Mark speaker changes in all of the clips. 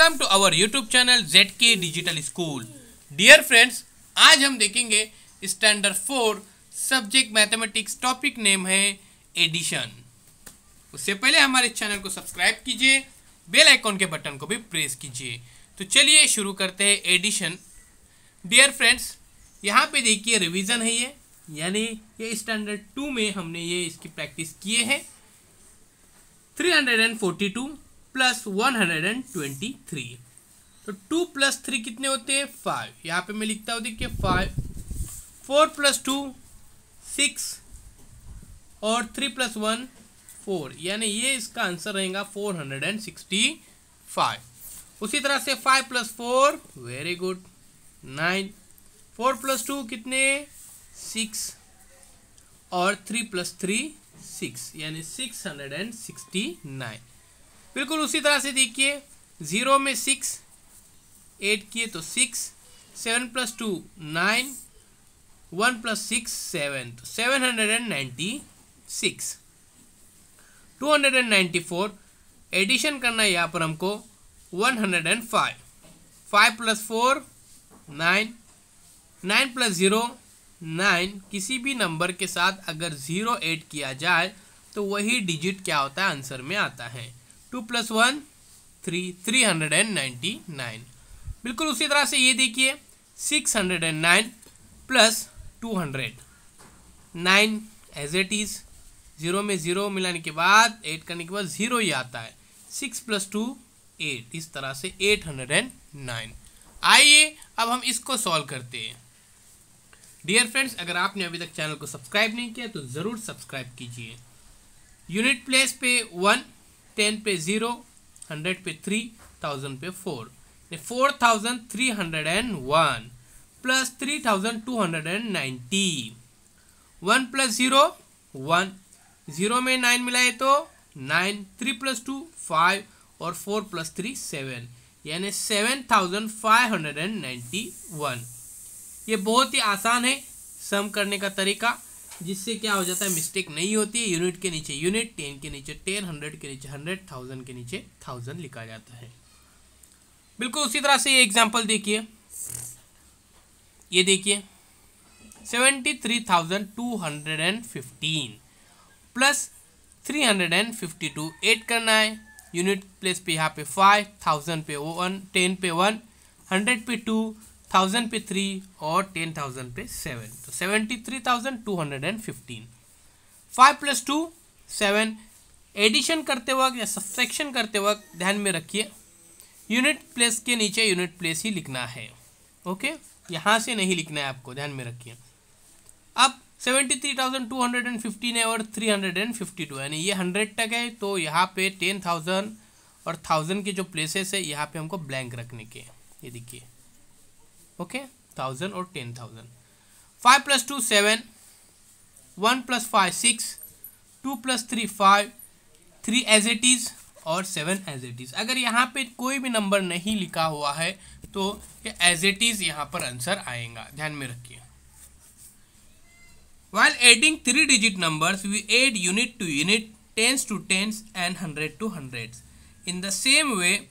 Speaker 1: Welcome to our YouTube channel ZK digital school. Dear friends, आज हम देखेंगे standard 4 subject mathematics. Topic name है addition. उससे पहले हमारे चैनल को सब्सक्राइब कीजिए, बेल आइकॉन के बटन को भी प्रेस कीजिए। तो चलिए शुरू करते हैं एडिशन। डियर फ्रेंड्स, यहाँ पे देखिए रिवीजन है ये, यानी ये स्टैंडर्ड 2 में हमने ये इसकी प्रैक्टिस किए हैं। 342 प्लस 123, तो 2 प्लस 3 कितने होते हैं 5। यहाँ पे मैं लिखता हूँ, देखिए 5, 4 प्लस 2 6 और 3 प्लस 1 4, यानी ये इसका आंसर रहेगा 465। उसी तरह से 5 प्लस 4 वेरी गुड 9, 4 प्लस 2 कितने 6 और 3 प्लस 3 6, यानी 669। बिल्कुल उसी तरह से देखिए 0 में 6 8 किए तो 6, 7 प्लस 2 9, 1 प्लस 6 7, तो 796। 294 एडिशन करना है यहाँ पर हमको 105, 5 प्लस 4 9, 9 प्लस 0 9। किसी भी नंबर के साथ अगर 0 ऐड किया जाए तो वही डिजिट क्या होता है आंसर में आता है। 2 प्लस 1 3, 399। बिल्कुल उसी तरह से ये देखिए 609 प्लस 200, 9 एज इट इज, 0 में 0 मिलाने के बाद 8 करने के बाद 0 ही आता है। 6 प्लस 2 8, इस तरह से 809। आइए अब हम इसको सॉल्व करते हैं। डियर फ्रेंड्स, अगर आपने अभी तक चैनल को सब्सक्राइब नहीं किया तो ज़रूर सब्सक्राइब कीजिए। यूनिट प्लेस पे 1, 10 पे 0, 100 पे 3, 1000 पे 4, 4301 प्लस 3290। 1 प्लस 0 1, 0 में 9 मिलाए तो 9, 3 प्लस 2 5 और 4 प्लस 3 7, यानी 7591। ये बहुत ही आसान है सम करने का तरीका, जिससे क्या हो जाता है मिस्टेक नहीं होती है। यूनिट के नीचे यूनिट, 10 के नीचे 10, 100 के नीचे 100, 1000 के नीचे 1000 लिखा जाता है। बिल्कुल उसी तरह से ये एग्जांपल देखिए, ये देखिए 73,215 प्लस 352 ऐड करना है। यूनिट प्लेस पे यहाँ पे 5, 1000 पे 1, 10 पे 1, 100 पे 2, 1000 पे 3 और 10,000 पे 7, तो 73,215। 5 प्लस 2 7। एडिशन करते वक्त या सब्ट्रैक्शन करते वक्त ध्यान में रखिए यूनिट प्लेस के नीचे यूनिट प्लेस ही लिखना है। ओके, यहाँ से नहीं लिखना है आपको, ध्यान में रखिए। अब 73,215 है और 352, यानी ये 100 तक है, तो यहाँ पे 10,000 और 1000 के जो प्लेसेस है यहाँ पे हमको ब्लैंक रखने के। ये देखिए, ओके 1000 और 10,000। 5 प्लस 2 7, 1 प्लस 5 6, 2 प्लस 3 5, 3 एज इट इज और 7 एज इट इज। अगर यहाँ पे कोई भी नंबर नहीं लिखा हुआ है तो ये एज इट इज यहाँ पर आंसर आएगा, ध्यान में रखिए। While adding 3 digit numbers, we add unit to unit, tens to tens and 100 to hundreds. In the same way,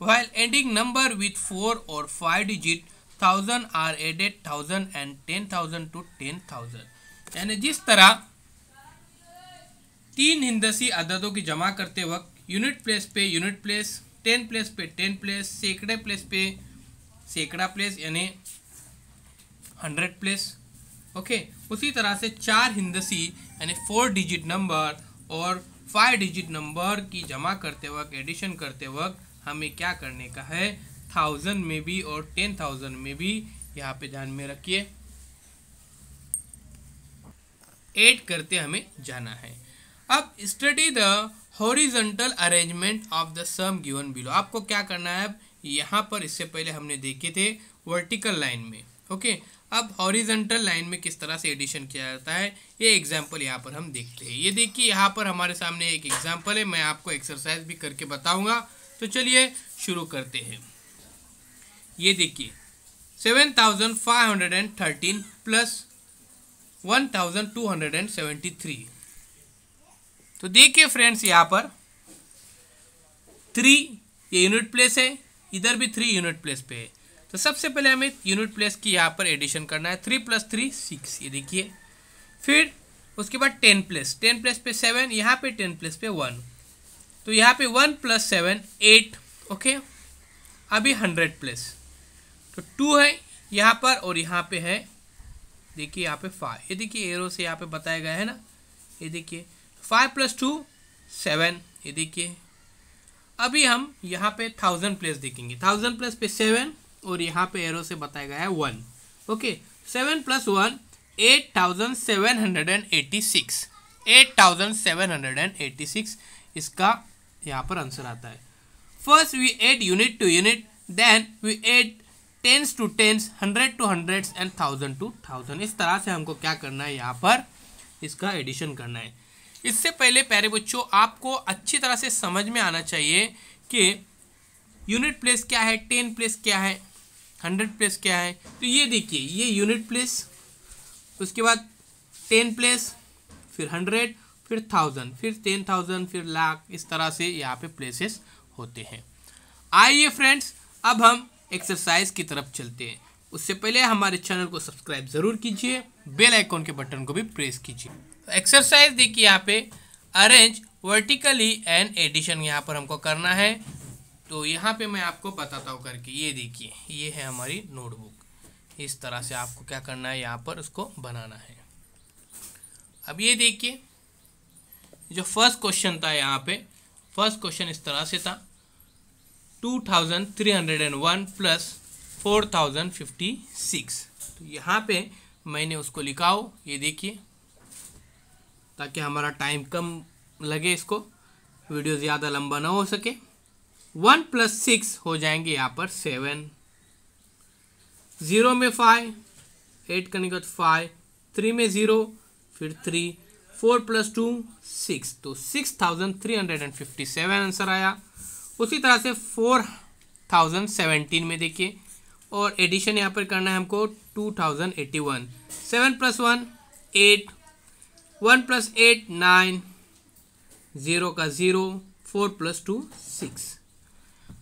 Speaker 1: while adding number with 4 or 5 digit, 1000 are added 1000 and 10,000 to 10,000। यानी जिस तरह 3 हिंदसी अददों की जमा करते वक्त यूनिट प्लेस पे unit place, 10 place पे 10 place, सैकड़े place पे सैकड़ा प्लेस, यानी 100 प्लेस। ओके, उसी तरह से 4 हिंदसी यानी 4 डिजिट नंबर और 5 डिजिट नंबर की जमा करते वक्त, एडिशन करते वक्त हमें क्या करने का है, 1000 में भी और 10,000 में भी यहाँ पे ध्यान में रखिए ऐड करते हमें जाना है। अब study the horizontal arrangement of the sum given below. आपको क्या करना है, अब यहाँ पर इससे पहले हमने देखे थे वर्टिकल लाइन में। ओके, अब हॉरिजॉन्टल लाइन में किस तरह से एडिशन किया जाता है, ये एग्जाम्पल यहाँ पर हम देखते हैं। ये देखिए यहाँ पर हमारे सामने एक एग्जाम्पल है, मैं आपको एक्सरसाइज भी करके बताऊंगा। तो चलिए शुरू करते हैं। ये देखिए 7,513 प्लस 1,273। तो देखिए फ्रेंड्स, यहाँ पर 3 ये यूनिट प्लेस है, इधर भी 3 यूनिट प्लेस पे है। तो सबसे पहले हमें यूनिट प्लेस की यहाँ पर एडिशन करना है। 3 + 3 6, ये देखिए। फिर उसके बाद 10 प्लेस पे 7, यहाँ पे 10 प्लेस पे 1, तो यहाँ पे 1 + 7 8। ओके, अभी 100 प्लेस, तो 2 है यहाँ पर और यहाँ पे है देखिए यहाँ पे 5, ये देखिए एरो से यहाँ पे बताया गया है ना, ये देखिए 5 + 2 7, ये देखिए। अभी हम यहाँ पे 1000 प्लेस देखेंगे। 1000 प्लेस पे 7 और यहाँ पे एरो से बताया गया है 1। ओके, 7 + 1 8786, 8786 इसका यहाँ पर आंसर आता है। First we add unit to unit, then we add tens to tens, 100 to hundreds and 1000 to 1000। इस तरह से हमको क्या करना है, यहाँ पर इसका एडिशन करना है। इससे पहले प्यारे बच्चों आपको अच्छी तरह से समझ में आना चाहिए कि यूनिट प्लेस क्या है, 10 प्लेस क्या है, 100 प्लेस क्या है। तो ये देखिए, ये यूनिट प्लेस, उसके बाद 10 प्लेस, फिर 100, फिर 1000, फिर 10,000, फिर लाख, इस तरह से यहाँ पे प्लेसेस होते हैं। आइए फ्रेंड्स, अब हम एक्सरसाइज की तरफ चलते हैं। उससे पहले हमारे चैनल को सब्सक्राइब ज़रूर कीजिए, बेल आइकॉन के बटन को भी प्रेस कीजिए। एक्सरसाइज देखिए, यहाँ पे अरेंज वर्टिकली एंड एडिशन यहाँ पर हमको करना है। तो यहाँ पे मैं आपको बताता हूँ करके, ये देखिए, ये है हमारी नोटबुक। इस तरह से आपको क्या करना है, यहाँ पर उसको बनाना है। अब ये देखिए, जो फर्स्ट क्वेश्चन था यहाँ पे, फर्स्ट क्वेश्चन इस तरह से था 2301 + 4056। तो यहाँ पे मैंने उसको लिखा हो, ये देखिए, ताकि हमारा टाइम कम लगे, इसको वीडियो ज़्यादा लंबा ना हो सके। 1 + 6 हो जाएंगे यहाँ पर 7, 0 में 5, 8 करने के बाद 5, 3 में 0, फिर 3, 4 + 2 6, तो 6357 आंसर आया। उसी तरह से 4017 में देखिए, और एडिशन यहाँ पर करना है हमको 2081, 7 + 1 8, 1 + 8 9, 0 का 0, 4 + 2 6।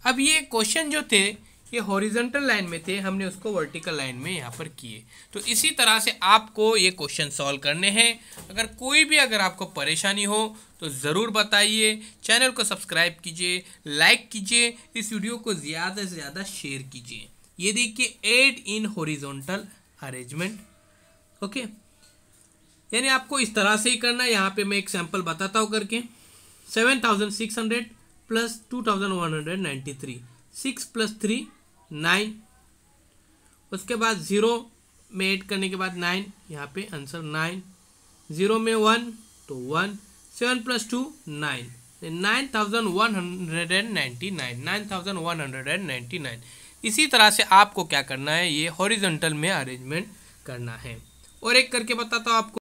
Speaker 1: अब ये क्वेश्चन जो थे ये हॉरिजॉन्टल लाइन में थे, हमने उसको वर्टिकल लाइन में यहाँ पर किए। तो इसी तरह से आपको ये क्वेश्चन सॉल्व करने हैं। अगर आपको परेशानी हो तो ज़रूर बताइए, चैनल को सब्सक्राइब कीजिए, लाइक कीजिए, इस वीडियो को ज़्यादा से ज़्यादा शेयर कीजिए। ये देखिए, add in horizontal arrangement. Okay, यानी आपको इस तरह से ही करना है। यहाँ पे मैं एक सैंपल बताता हूँ करके, 7600 + 2193, 6 + 3 9, उसके बाद 0 में ऐड करने के बाद 9, यहाँ पे आंसर 9, 0 में 1 तो 1, 7 + 2 9, 9199। इसी तरह से आपको क्या करना है, ये हॉरिजॉन्टल में अरेंजमेंट करना है। और एक करके बताता हूँ आपको।